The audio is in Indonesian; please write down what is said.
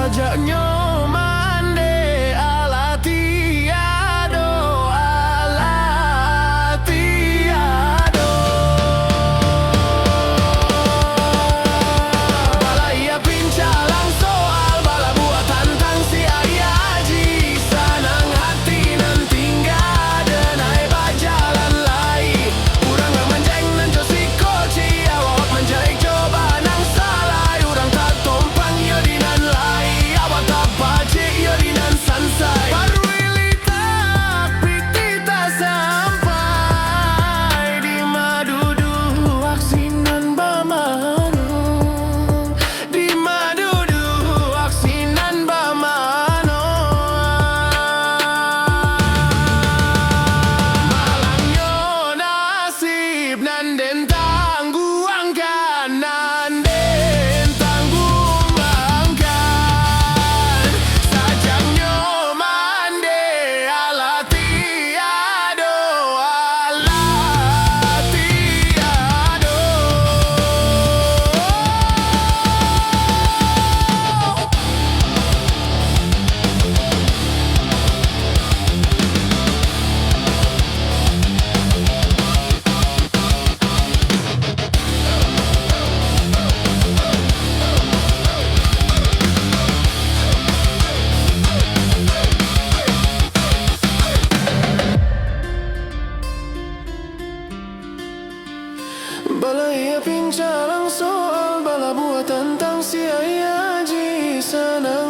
sajaknya mande ala tiado, ala tiado. Bala ia pincalang soal bala buat tantang si ayaji. Sanang hati nan tinggal denai bajalan lai. Urang menjeng nan josi koci awak menjeng coba nang salai. Urang tak tompang yo dinan lai. Awak tak pacik yo dinan sansai. Parwili tak piti tak sampai di madudu aksinan bamanu. Di madudu aksinan bamanu. Malangnya nasib nan den tangguangkan, nan den tangguangkan. Sajaknya mande ala tiado, ala tiado. Bala ia pincalang soal bala buat tentang si ayaji. Sana